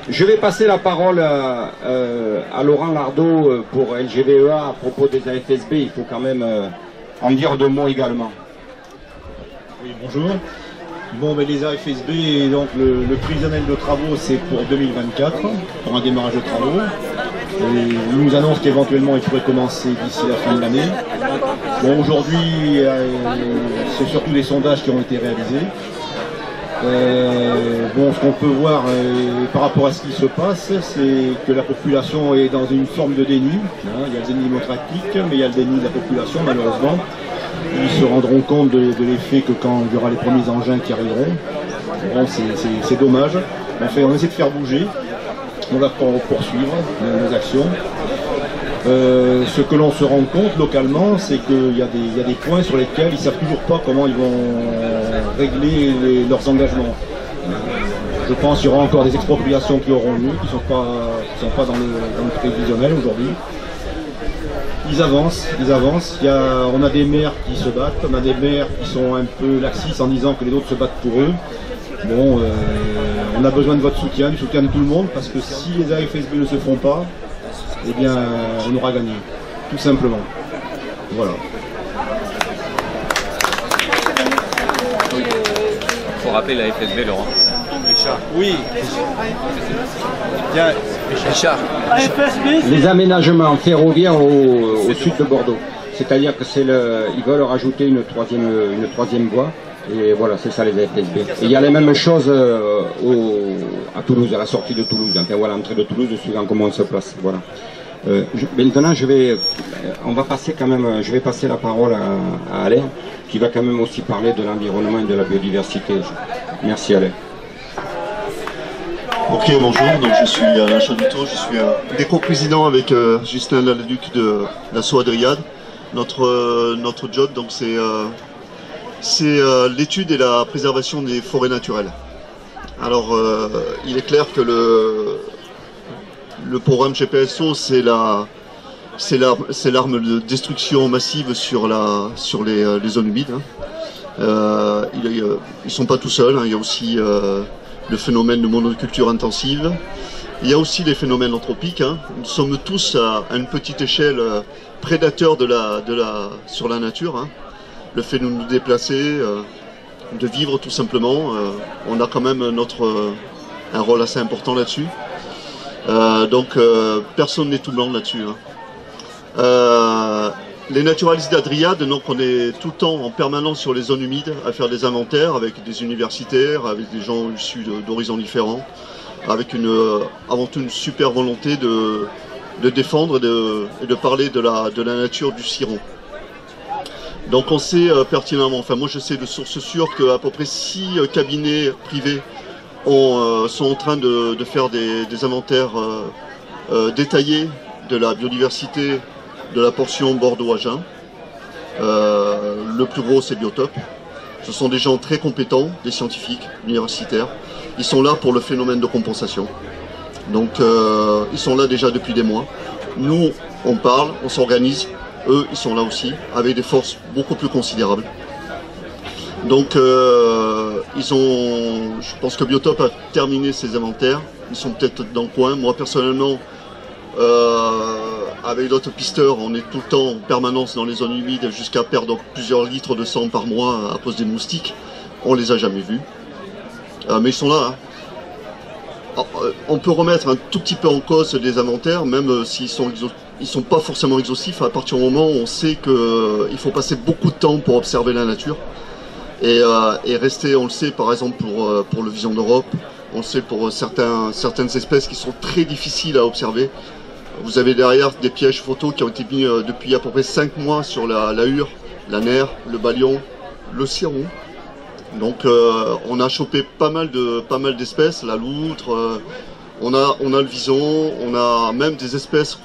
Je vais passer la parole à Laurent Lardot pour LGVEA à propos des AFSB. Il faut quand même en dire deux mots également. Oui, bonjour. Bon, mais les AFSB, donc le prévisionnel de travaux, c'est pour 2024, pour un démarrage de travaux. Et ils nous annoncent qu'éventuellement, il pourrait commencer d'ici la fin de l'année. Bon, aujourd'hui, c'est surtout des sondages qui ont été réalisés. Bon, ce qu'on peut voir par rapport à ce qui se passe, c'est que la population est dans une forme de déni. Hein. Il y a le déni démocratique, mais il y a le déni de la population, malheureusement. Ils se rendront compte de l'effet que quand il y aura les premiers engins qui arriveront. Bon, c'est dommage. On essaie de faire bouger. On va poursuivre nos actions. Ce que l'on se rend compte localement, c'est qu'il y a des points sur lesquels ils ne savent toujours pas comment ils vont régler leurs engagements. Je pense qu'il y aura encore des expropriations qui auront lieu, qui ne sont pas dans le prévisionnel aujourd'hui. Ils avancent. On a des maires qui se battent, on a des maires qui sont un peu laxistes en disant que les autres se battent pour eux. Bon, on a besoin de votre soutien, du soutien de tout le monde, parce que si les AFSB ne se font pas, eh bien, on aura gagné, tout simplement. Voilà. Il faut rappeler la FSB, Laurent. Richard. Oui. Bien, Richard. Les aménagements ferroviaires au sud de Bordeaux. C'est-à-dire que ils veulent rajouter une troisième voie. Et voilà, c'est ça les AFSB. Et il y a les mêmes choses à Toulouse, à la sortie de Toulouse, enfin voilà, l'entrée de Toulouse, suivant comment on se place. Voilà. Maintenant, je vais passer la parole à Alain, qui va quand même aussi parler de l'environnement et de la biodiversité. Merci Alain. Ok, bonjour, donc je suis Alain Chaduto, je suis un des co-présidents avec Justin Laladuc de l'Asso Adriade. Notre job, donc c'est l'étude et la préservation des forêts naturelles. Alors, il est clair que le programme GPSO, c'est l'arme de destruction massive sur les zones humides. Hein. Ils ne sont pas tout seuls, hein. Il y a aussi le phénomène de monoculture intensive. Il y a aussi les phénomènes anthropiques. Hein. Nous sommes tous à une petite échelle prédateurs sur la nature. Hein. Le fait de nous déplacer, de vivre tout simplement, on a quand même un rôle assez important là-dessus. Donc personne n'est tout blanc là-dessus. Hein. Les naturalistes d'Adriade, donc on est tout le temps en permanence sur les zones humides à faire des inventaires avec des universitaires, avec des gens issus d'horizons différents, avec avant tout une super volonté de défendre et de parler de la nature du Ciron. Donc on sait pertinemment, enfin moi je sais de sources sûres qu'à peu près 6 cabinets privés sont en train de faire des inventaires détaillés de la biodiversité de la portion Bordeaux-Agen. Le plus gros c'est Biotope. Ce sont des gens très compétents, des scientifiques, universitaires. Ils sont là pour le phénomène de compensation. Donc ils sont là déjà depuis des mois. Nous on parle, on s'organise. Eux, ils sont là aussi, avec des forces beaucoup plus considérables. Donc, je pense que Biotope a terminé ses inventaires. Ils sont peut-être dans le coin. Moi, personnellement, avec d'autres pisteurs, on est tout le temps en permanence dans les zones humides jusqu'à perdre plusieurs litres de sang par mois à cause des moustiques. On les a jamais vus. Mais ils sont là. Hein. Alors, on peut remettre un tout petit peu en cause des inventaires, même s'ils sont pas forcément exhaustifs, à partir du moment où on sait qu'il faut passer beaucoup de temps pour observer la nature et rester, on le sait par exemple pour le Vision d'Europe, on le sait pour certaines espèces qui sont très difficiles à observer. Vous avez derrière des pièges photos qui ont été mis depuis à peu près 5 mois sur la hure, la nerf, le balion, le ciron. Donc on a chopé pas mal d'espèces, la loutre, on a le vison, on a même des espèces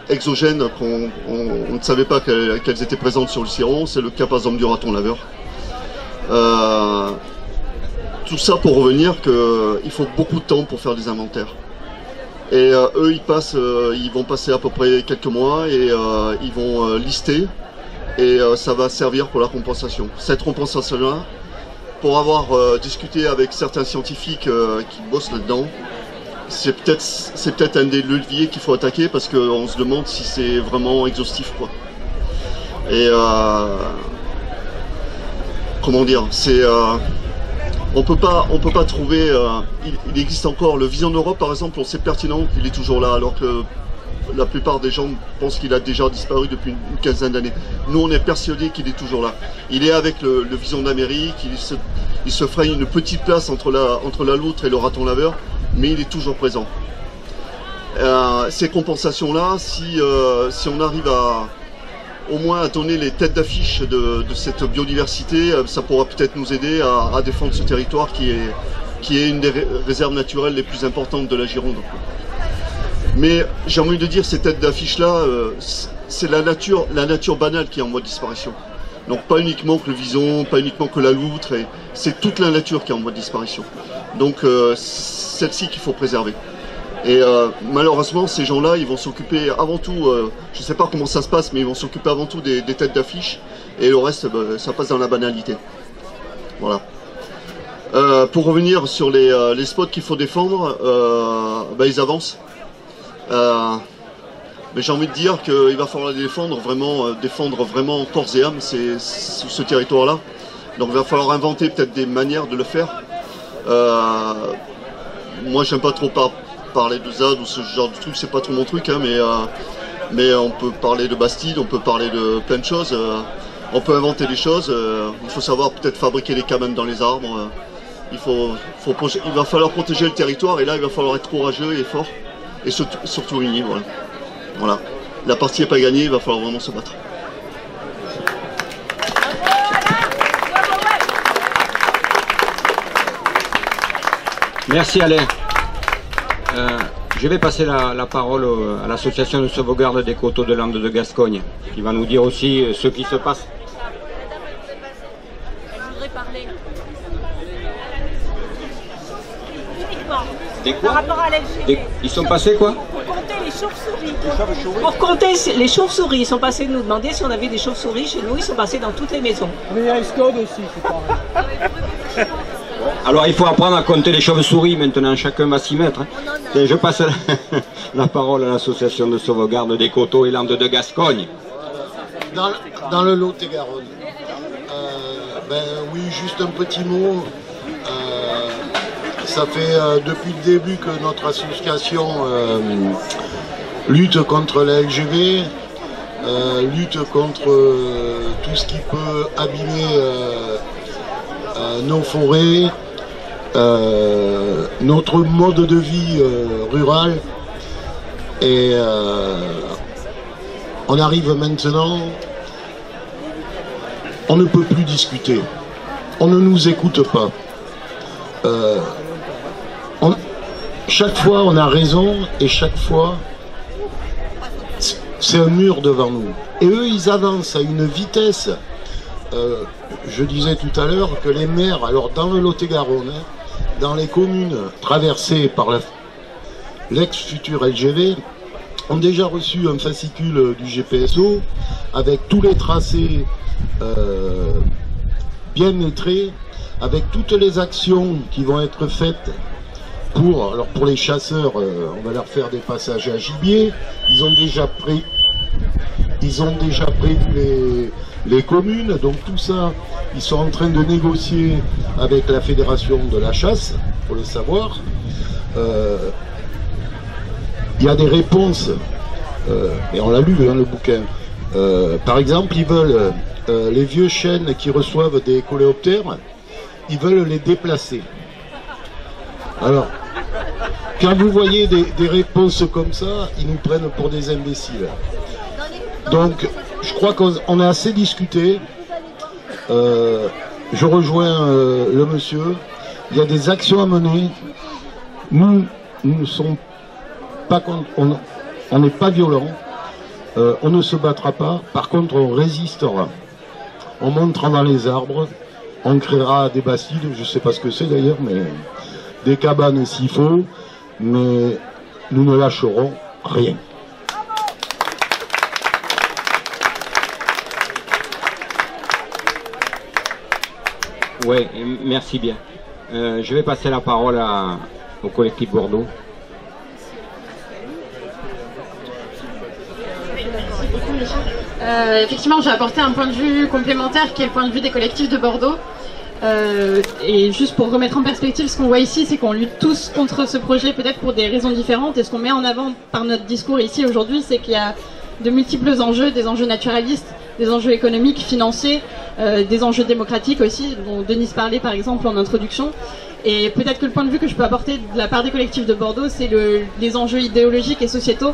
exogènes qu'on ne savait pas qu'elles étaient présentes sur le ciron. C'est le cas par exemple du raton laveur. Tout ça pour revenir qu'il faut beaucoup de temps pour faire des inventaires. Et eux ils vont passer à peu près quelques mois et ils vont lister et ça va servir pour la compensation. Cette compensation-là, pour avoir discuté avec certains scientifiques qui bossent là-dedans, c'est peut-être un des leviers qu'il faut attaquer parce qu'on se demande si c'est vraiment exhaustif, quoi. Et comment dire, on peut pas trouver. Il existe encore le Vision Europe, par exemple, on sait pertinent qu'il est toujours là, alors que la plupart des gens pensent qu'il a déjà disparu depuis une quinzaine d'années. Nous, on est persuadés qu'il est toujours là. Il est avec le Vision d'Amérique, il se fraye une petite place entre la loutre et le raton laveur, mais il est toujours présent. Ces compensations-là, si on arrive au moins à donner les têtes d'affiche de cette biodiversité, ça pourra peut-être nous aider à défendre ce territoire qui est une des réserves naturelles les plus importantes de la Gironde. Mais j'ai envie de dire, ces têtes d'affiche-là, c'est la nature banale qui est en voie de disparition. Donc pas uniquement que le vison, pas uniquement que la loutre, c'est toute la nature qui est en voie de disparition. Donc celle-ci qu'il faut préserver. Et malheureusement, ces gens-là, ils vont s'occuper avant tout, je ne sais pas comment ça se passe, mais ils vont s'occuper avant tout des têtes d'affiche, et le reste, ça passe dans la banalité. Voilà. Pour revenir sur les spots qu'il faut défendre, ils avancent. Mais j'ai envie de dire qu'il va falloir les défendre vraiment corps et âme ce territoire-là. Donc il va falloir inventer peut-être des manières de le faire. Moi, j'aime pas trop parler de ZAD ou ce genre de truc, c'est pas trop mon truc, hein, mais on peut parler de Bastide, on peut parler de plein de choses. On peut inventer des choses. Il faut savoir peut-être fabriquer des cabanes dans les arbres. Il va falloir protéger le territoire, et là, il va falloir être courageux et fort. Et surtout unis, voilà. La partie n'est pas gagnée, il va falloir vraiment se battre. Merci Alain. Je vais passer la parole à l'association de sauvegarde des coteaux de Landes de Gascogne, qui va nous dire aussi ce qui se passe. Elle voudrait parler. Des quoi? Par rapport à l'LGV. Ils sont passés quoi? Pour compter les chauves-souris. Pour compter les chauves-souris, ils sont passés nous demander si on avait des chauves-souris chez nous, ils sont passés dans toutes les maisons. Mais il y a Escode aussi, c'est pareil. Alors il faut apprendre à compter les chauves-souris maintenant, chacun va s'y mettre. Hein. Et je passe la parole à l'association de sauvegarde des coteaux et Landes de Gascogne. Dans le Lot-et-Garonne. Oui, juste un petit mot. Ça fait depuis le début que notre association lutte contre la LGV, lutte contre tout ce qui peut abîmer nos forêts, notre mode de vie rural. Et on arrive maintenant, on ne peut plus discuter, on ne nous écoute pas. Chaque fois on a raison et chaque fois c'est un mur devant nous. Et eux ils avancent à une vitesse. Je disais tout à l'heure que les maires, alors dans le Lot-et-Garonne, dans les communes traversées par l'ex-futur LGV, ont déjà reçu un fascicule du GPSO avec tous les tracés bien lettrés, avec toutes les actions qui vont être faites pour les chasseurs, on va leur faire des passages à gibier. Ils ont déjà prévu les communes, donc tout ça, ils sont en train de négocier avec la fédération de la chasse, pour le savoir. Il y a des réponses, et on l'a lu dans le bouquin. Par exemple, ils veulent, les vieux chênes qui reçoivent des coléoptères, ils veulent les déplacer. Alors, quand vous voyez des réponses comme ça, ils nous prennent pour des imbéciles. Donc, je crois qu'on a assez discuté. Je rejoins le monsieur. Il y a des actions à mener. Nous ne sommes pas contre, on n'est pas violents. On ne se battra pas. Par contre, on résistera. On montera dans les arbres. On créera des bastides. Je ne sais pas ce que c'est d'ailleurs, mais des cabanes s'il faut. Mais nous ne lâcherons rien. Oui, merci bien. Je vais passer la parole au collectif Bordeaux. Effectivement, j'ai apporté un point de vue complémentaire qui est le point de vue des collectifs de Bordeaux. Et juste pour remettre en perspective, ce qu'on voit ici, c'est qu'on lutte tous contre ce projet, peut-être pour des raisons différentes. Et ce qu'on met en avant par notre discours ici aujourd'hui, c'est qu'il y a de multiples enjeux, des enjeux naturalistes, des enjeux économiques, financiers, des enjeux démocratiques aussi, dont Denise parlait par exemple en introduction. Et peut-être que le point de vue que je peux apporter de la part des collectifs de Bordeaux, c'est les enjeux idéologiques et sociétaux.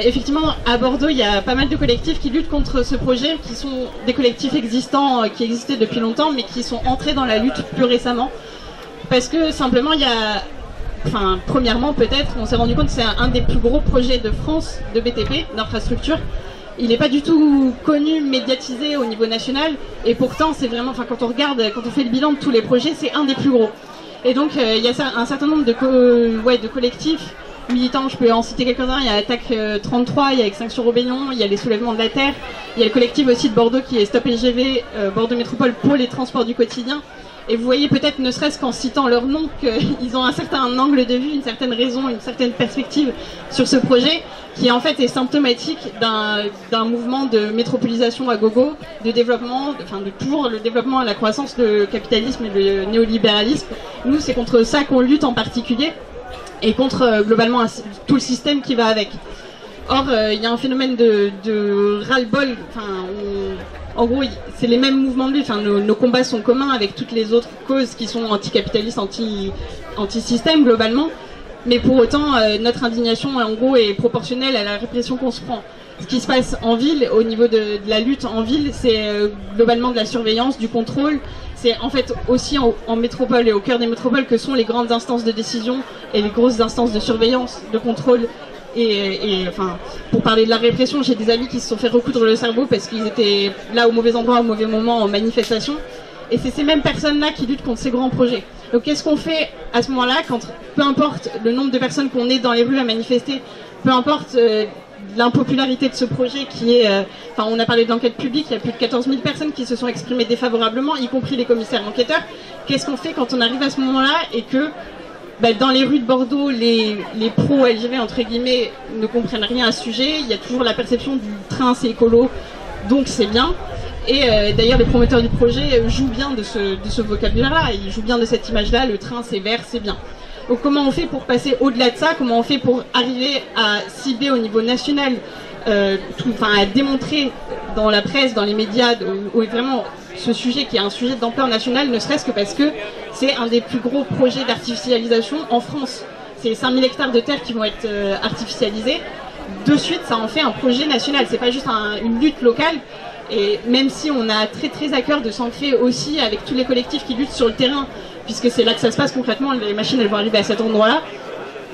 Effectivement, à Bordeaux, il y a pas mal de collectifs qui luttent contre ce projet, qui sont des collectifs existants, qui existaient depuis longtemps, mais qui sont entrés dans la lutte plus récemment. Parce que simplement, il y a... Enfin, premièrement, peut-être, on s'est rendu compte que c'est un des plus gros projets de France de BTP, d'infrastructure. Il n'est pas du tout connu, médiatisé au niveau national, et pourtant, c'est vraiment... Enfin, quand on regarde, quand on fait le bilan de tous les projets, c'est un des plus gros. Et donc, il y a un certain nombre de collectifs militants, je peux en citer quelques-uns. Il y a Attaque 33, il y a Extinction Rebellion, il y a les Soulèvements de la Terre, il y a le collectif aussi de Bordeaux qui est Stop LGV, Bordeaux Métropole pour les transports du quotidien. Et vous voyez peut-être, ne serait-ce qu'en citant leur nom, qu'ils ont un certain angle de vue, une certaine raison, une certaine perspective sur ce projet, qui en fait est symptomatique d'un mouvement de métropolisation à gogo, de développement, de toujours le développement et la croissance, le capitalisme et le néolibéralisme. Nous, c'est contre ça qu'on lutte en particulier, et contre globalement tout le système qui va avec. Or, il y a un phénomène de ras-le-bol, en gros, c'est les mêmes mouvements de lutte, nos combats sont communs avec toutes les autres causes qui sont anticapitalistes, anti-système globalement, mais pour autant, notre indignation en gros est proportionnelle à la répression qu'on se prend. Ce qui se passe en ville, au niveau de la lutte en ville, c'est globalement de la surveillance, du contrôle. C'est en fait aussi en métropole et au cœur des métropoles que sont les grandes instances de décision et les grosses instances de surveillance, de contrôle. Et enfin, pour parler de la répression, j'ai des amis qui se sont fait recoudre le cerveau parce qu'ils étaient là au mauvais endroit, au mauvais moment, en manifestation. Et c'est ces mêmes personnes-là qui luttent contre ces grands projets. Donc qu'est-ce qu'on fait à ce moment-là, quand peu importe le nombre de personnes qu'on est dans les rues à manifester, peu importe l'impopularité de ce projet qui est... on a parlé de l'enquête publique, il y a plus de 14 000 personnes qui se sont exprimées défavorablement, y compris les commissaires enquêteurs. Qu'est-ce qu'on fait quand on arrive à ce moment-là et que dans les rues de Bordeaux, les pro-LGV, entre guillemets, ne comprennent rien à ce sujet. Il y a toujours la perception du train, c'est écolo, donc c'est bien. Et d'ailleurs, les promoteurs du projet jouent bien de ce vocabulaire-là, ils jouent bien de cette image-là, le train, c'est vert, c'est bien. Donc comment on fait pour passer au-delà de ça? Comment on fait pour arriver à cibler au niveau national, à démontrer dans la presse, dans les médias, vraiment ce sujet qui est un sujet d'ampleur nationale, ne serait-ce que parce que c'est un des plus gros projets d'artificialisation en France. C'est 5000 hectares de terre qui vont être artificialisés. De suite, ça en fait un projet national. C'est pas juste une lutte locale. Et même si on a très très à cœur de s'ancrer aussi avec tous les collectifs qui luttent sur le terrain, puisque c'est là que ça se passe concrètement, les machines elles vont arriver à cet endroit-là,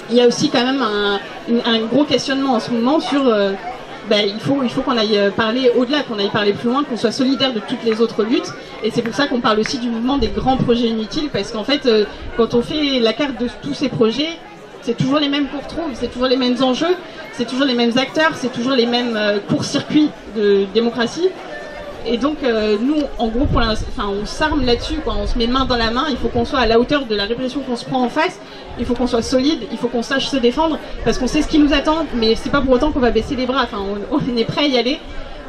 il y a aussi quand même un gros questionnement en ce moment sur... il faut qu'on aille parler au-delà, qu'on aille parler plus loin, qu'on soit solidaire de toutes les autres luttes. Et c'est pour ça qu'on parle aussi du mouvement des grands projets inutiles, parce qu'en fait, quand on fait la carte de tous ces projets, c'est toujours les mêmes qu'on retrouve, c'est toujours les mêmes enjeux, c'est toujours les mêmes acteurs, c'est toujours les mêmes courts-circuits de démocratie. Et donc, nous, en gros, on s'arme là-dessus, on se met main dans la main, il faut qu'on soit à la hauteur de la répression qu'on se prend en face, il faut qu'on soit solide, il faut qu'on sache se défendre, parce qu'on sait ce qui nous attend, mais c'est pas pour autant qu'on va baisser les bras, on est prêt à y aller.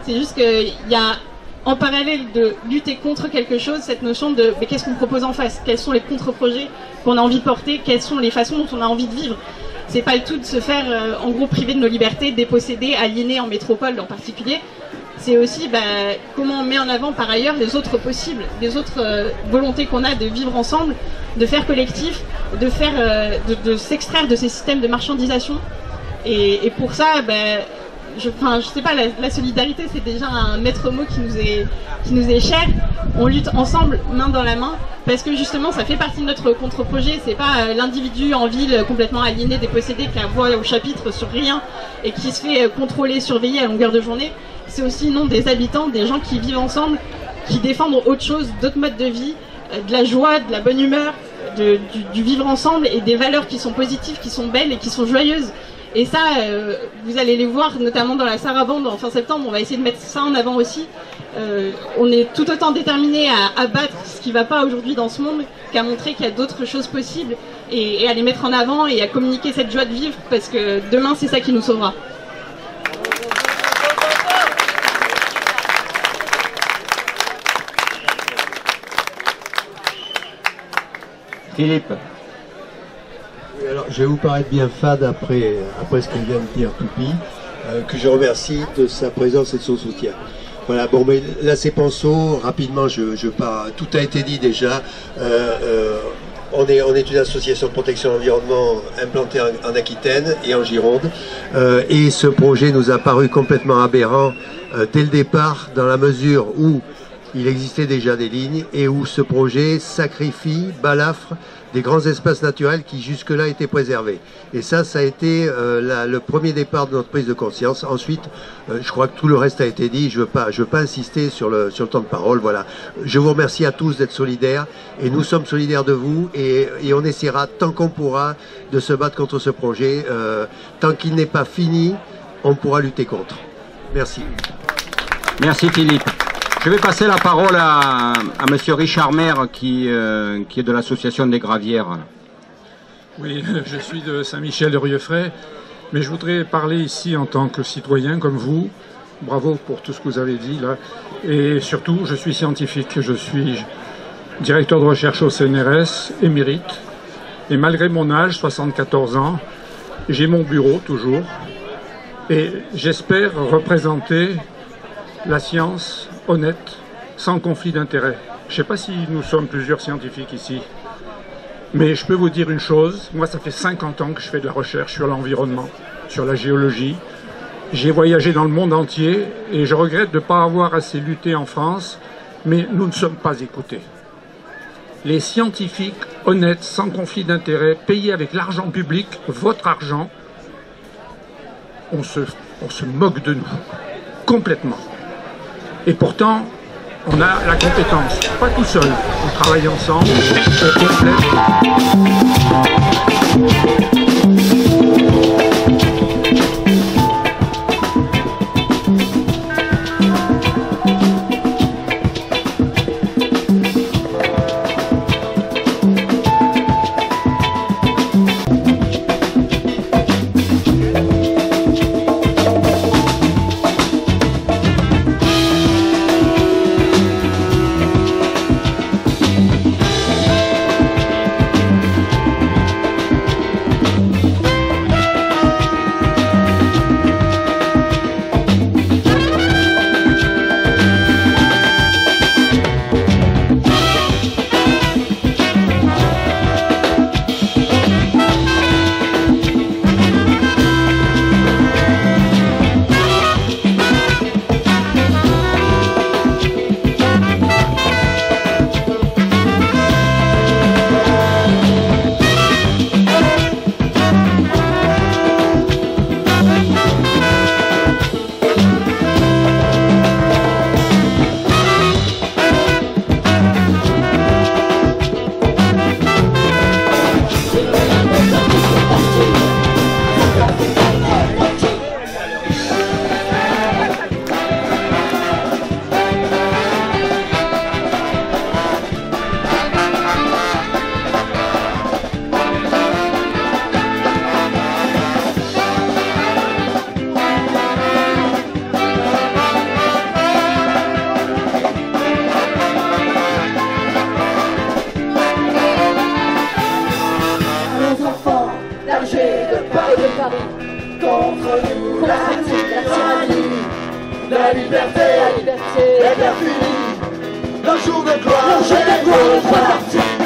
C'est juste qu'il y a, en parallèle de lutter contre quelque chose, cette notion de mais qu'est-ce qu'on propose en face, quels sont les contre-projets qu'on a envie de porter, quelles sont les façons dont on a envie de vivre. C'est pas le tout de se faire, en gros, priver de nos libertés, déposséder, aliéner en métropole en particulier. C'est aussi comment on met en avant par ailleurs les autres possibles, les autres volontés qu'on a de vivre ensemble, de faire collectif, de s'extraire de ces systèmes de marchandisation. Et pour ça, je sais pas, la solidarité c'est déjà un maître mot qui nous est cher. On lutte ensemble, main dans la main, parce que justement ça fait partie de notre contre-projet. C'est pas l'individu en ville complètement aliéné, dépossédé, qui a voix au chapitre sur rien et qui se fait contrôler, surveiller à longueur de journée. C'est aussi des habitants, des gens qui vivent ensemble, qui défendent autre chose, d'autres modes de vie, de la joie, de la bonne humeur, du vivre ensemble et des valeurs qui sont positives, qui sont belles et qui sont joyeuses. Et ça, vous allez les voir notamment dans la Sarabande en fin septembre, on va essayer de mettre ça en avant aussi. On est tout autant déterminés à abattre ce qui ne va pas aujourd'hui dans ce monde qu'à montrer qu'il y a d'autres choses possibles et à les mettre en avant et à communiquer cette joie de vivre, parce que demain c'est ça qui nous sauvera. Philippe. Alors, je vais vous paraître bien fade après ce qu'il vient de dire Toupi, que je remercie de sa présence et de son soutien. Voilà, bon, mais là c'est Penseau, rapidement, je pars, tout a été dit déjà. On est une association de protection de l'environnement implantée en Aquitaine et en Gironde. Et ce projet nous a paru complètement aberrant dès le départ, dans la mesure où il existait déjà des lignes et où ce projet sacrifie, balafre des grands espaces naturels qui jusque-là étaient préservés. Et ça a été le premier départ de notre prise de conscience. Ensuite, je crois que tout le reste a été dit. Je veux pas insister sur le temps de parole. Voilà. Je vous remercie à tous d'être solidaires et nous sommes solidaires de vous et on essaiera tant qu'on pourra de se battre contre ce projet. Tant qu'il n'est pas fini, on pourra lutter contre. Merci. Merci Philippe. Je vais passer la parole à monsieur Richard Maire qui est de l'association des Gravières. Oui, je suis de Saint-Michel-de-Rieufray, mais je voudrais parler ici en tant que citoyen comme vous. Bravo pour tout ce que vous avez dit là. Et surtout, je suis scientifique, je suis directeur de recherche au CNRS, émérite. Et malgré mon âge, 74 ans, j'ai mon bureau toujours. Et j'espère représenter la science honnête, sans conflit d'intérêts. Je ne sais pas si nous sommes plusieurs scientifiques ici, mais je peux vous dire une chose, moi ça fait 50 ans que je fais de la recherche sur l'environnement, sur la géologie. J'ai voyagé dans le monde entier et je regrette de ne pas avoir assez lutté en France, mais nous ne sommes pas écoutés. Les scientifiques honnêtes, sans conflit d'intérêts, payés avec l'argent public, votre argent, on se moque de nous, complètement. Et pourtant, on a la compétence, pas tout seul, on travaille ensemble, on complète. Contre nous, la tyrannie, la liberté est perfidie. Le jour de gloire est reparti.